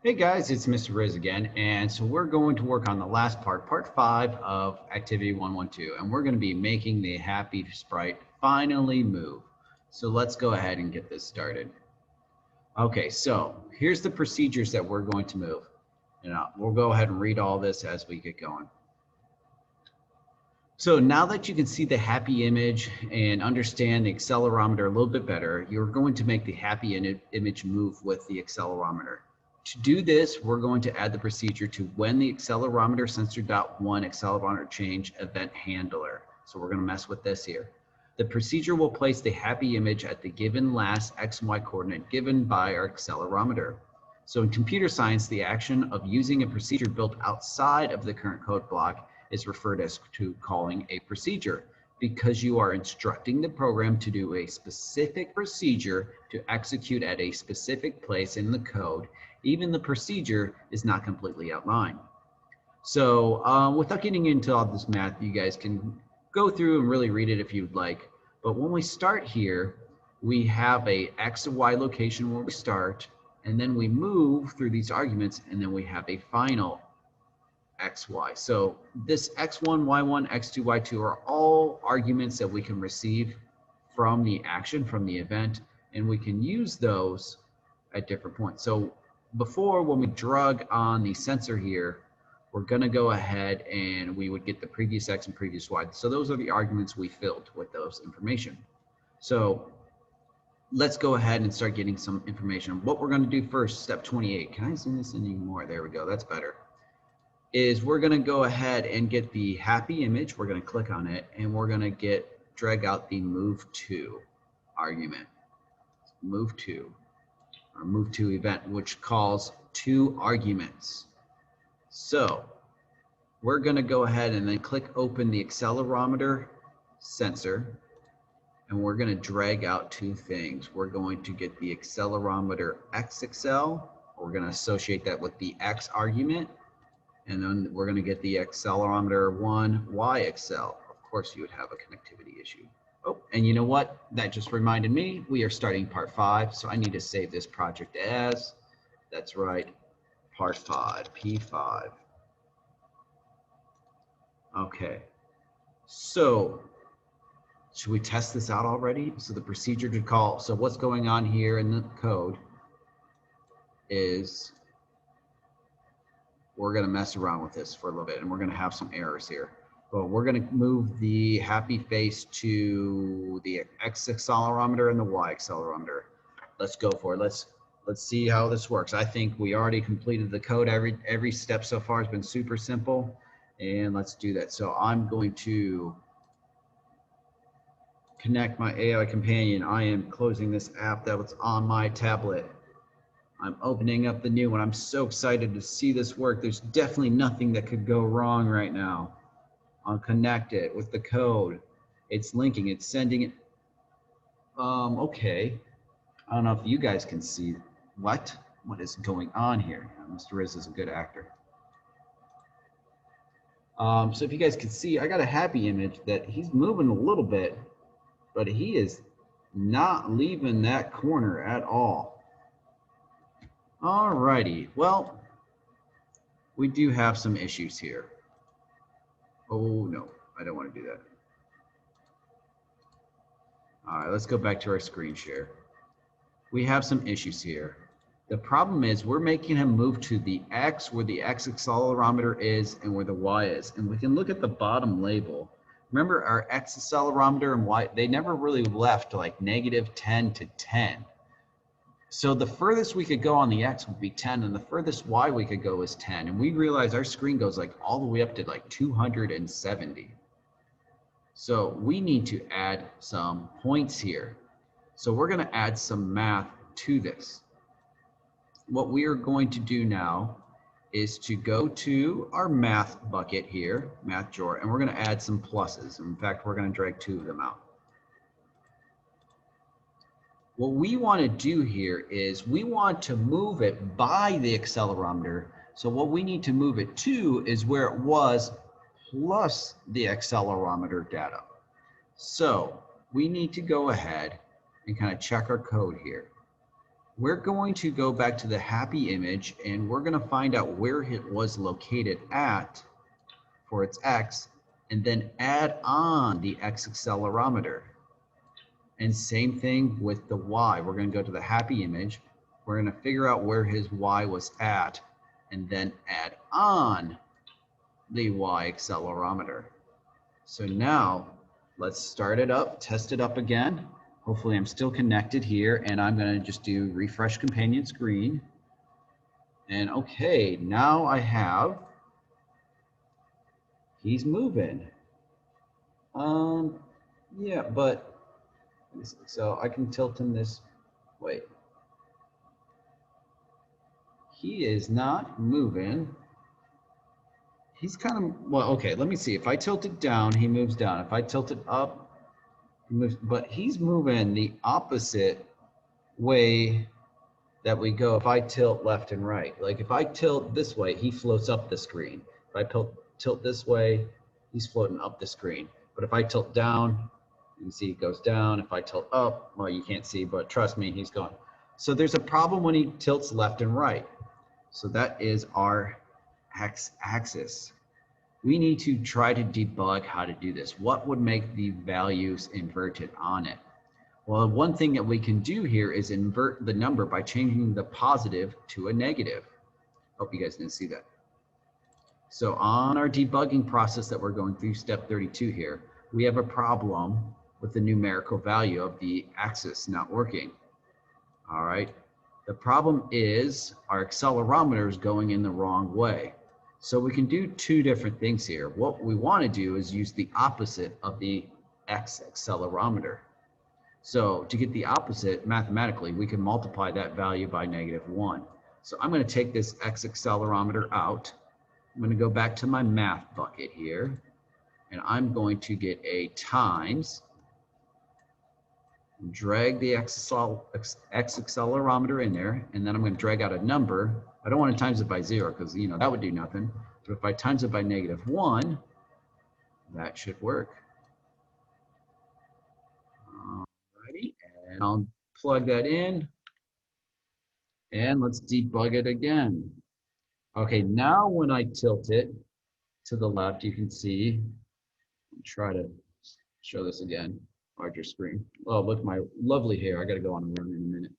Hey guys, it's Mr. Riz again, and so we're going to work on the last part 5 of activity 112, and we're going to be making the happy sprite finally move. So let's go ahead and get this started. Okay, so here's the procedures that we're going to move. We'll go ahead and read all this as we get going. So now that you can see the happy image and understand the accelerometer a little bit better, you're going to make the happy image move with the accelerometer. To do this, we're going to add the procedure to when the accelerometer sensor.one accelerometer change event handler. So we're going to mess with this here. The procedure will place the happy image at the given last x and y coordinate given by our accelerometer. So in computer science, the action of using a procedure built outside of the current code block is referred as to calling a procedure, because you are instructing the program to do a specific procedure to execute at a specific place in the code. Even the procedure is not completely outlined. So without getting into all this math, you guys can go through and really read it if you'd like. But when we start here, we have a x and y location where we start, and then we move through these arguments, and then we have a final x, y. So this x1, y1, x2, y2 are all arguments that we can receive from the action, from the event, and we can use those at different points. So before, when we drug on the sensor here, we're going to go ahead and we would get the previous x and previous y. So those are the arguments we filled with those information. So let's go ahead and start getting some information. What we're going to do first, step 28. Can I zoom this in anymore? There we go. That's better. Is we're going to go ahead and get the happy image. We're going to click on it, and we're going to drag out the move to argument. Move to, or move to event, which calls two arguments. So we're going to go ahead and then click open the accelerometer sensor, and we're going to drag out two things. We're going to get the accelerometer x-accel. We're going to associate that with the x argument, and then we're going to get the accelerometer 1 y-accel. Of course, you would have a connectivity issue. Oh, and you know what? That just reminded me, we are starting part 5, so I need to save this project as, that's right, part 5, P5. Okay, so should we test this out already? So the procedure to call, so what's going on here in the code is we're going to mess around with this for a little bit, and we're going to have some errors here. But we're going to move the happy face to the x accelerometer and the y accelerometer. Let's go for it. Let's see how this works. I think we already completed the code. Every step so far has been super simple, and let's do that. So I'm going to connect my AI companion. I am closing this app that was on my tablet. I'm opening up the new one. I'm so excited to see this work. There's definitely nothing that could go wrong right now. I'll connect it with the code. It's linking, it's sending it. Okay. I don't know if you guys can see what is going on here. Mr. Riz is a good actor. So if you guys can see, I got a happy image that he's moving a little bit, but he is not leaving that corner at all. Alrighty, well, we do have some issues here. Oh no, I don't want to do that. All right, let's go back to our screen share. We have some issues here. The problem is we're making him move to the X, where the X accelerometer is and where the Y is. And we can look at the bottom label. Remember, our X accelerometer and Y, they never really left like -10 to 10. So the furthest we could go on the X would be 10, and the furthest Y we could go is 10. And we realize our screen goes like all the way up to like 270. So we need to add some points here. So we're going to add some math to this. What we are going to do now is to go to our math bucket here, math drawer, and we're going to add some pluses. In fact, we're going to drag 2 of them out. What we want to do here is we want to move it by the accelerometer. So what we need to move it to is where it was plus the accelerometer data. So we need to go ahead and kind of check our code here. we're going to go back to the happy image and we're going to find out where it was located at for its X, and then add on the X accelerometer. And same thing with the Y. We're going to go to the happy image. We're going to figure out where his Y was at and then add on the Y accelerometer. So now let's start it up, test it up again. Hopefully I'm still connected here, and I'm going to just do refresh companion screen. And okay, now I have, he's moving. Yeah, but so I can tilt him this way. He is not moving. He's kind of, well, okay, let me see. If I tilt it down, he moves down. If I tilt it up, he moves, but he's moving the opposite way that we go if I tilt left and right. Like if I tilt this way, he floats up the screen. If I tilt this way, he's floating up the screen. But if I tilt down, you can see it goes down. If I tilt up, well, you can't see, but trust me, he's going. So there's a problem when he tilts left and right. So that is our x-axis. We need to try to debug how to do this. What would make the values inverted on it? Well, one thing that we can do here is invert the number by changing the positive to a negative. Hope you guys didn't see that. So on our debugging process that we're going through, step 32 here, we have a problem with the numerical value of the axis not working. All right. The problem is our accelerometer is going in the wrong way. So we can do two different things here. What we want to do is use the opposite of the x accelerometer. So to get the opposite mathematically, we can multiply that value by -1. So I'm going to take this x accelerometer out. I'm going to go back to my math bucket here, and I'm going to get a times, drag the x accelerometer in there, and then I'm going to drag out a number. I don't want to times it by 0 because, you know, that would do nothing. But if I times it by -1, that should work. Alrighty, and I'll plug that in, and let's debug it again. Okay, now when I tilt it to the left, you can see, I'll try to show this again, larger screen. Oh, look at my lovely hair. I got to go on a run in a minute.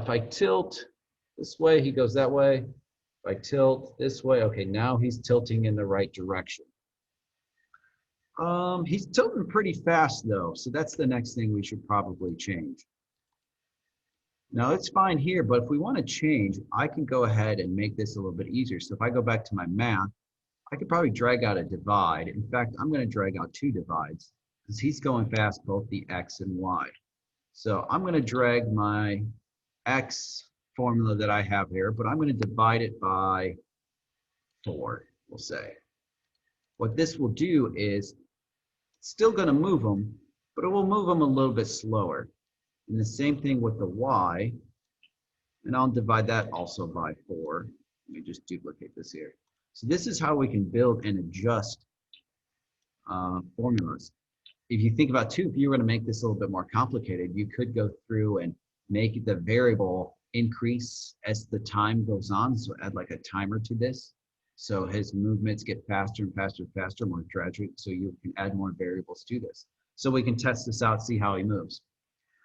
If I tilt this way, he goes that way. If I tilt this way, okay, now he's tilting in the right direction. He's tilting pretty fast though, so that's the next thing we should probably change. Now it's fine here, but if we want to change, I can go ahead and make this a little bit easier. So if I go back to my math, I could probably drag out a divide. In fact, I'm going to drag out 2 divides because he's going fast both the x and y. So I'm going to drag my x formula that I have here, but I'm going to divide it by 4, we'll say. What this will do is it's still going to move them, but it will move them a little bit slower. And the same thing with the y, and I'll divide that also by 4. Let me just duplicate this here. So this is how we can build and adjust formulas. If you think about too, if you were going to make this a little bit more complicated, you could go through and make the variable increase as the time goes on. So add like a timer to this. So his movements get faster and faster and faster, more gradual. So you can add more variables to this. So we can test this out, see how he moves.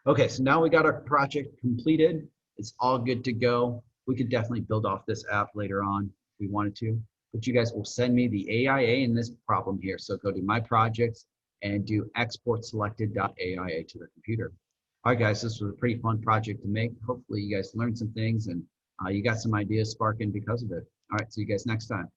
Okay, so now we got our project completed. It's all good to go. We could definitely build off this app later on if we wanted to, but you guys will send me the AIA in this problem here. So go to my projects and do export selected.aia to the computer. All right, guys, this was a pretty fun project to make. Hopefully you guys learned some things and you got some ideas sparking because of it. All right, see you guys next time.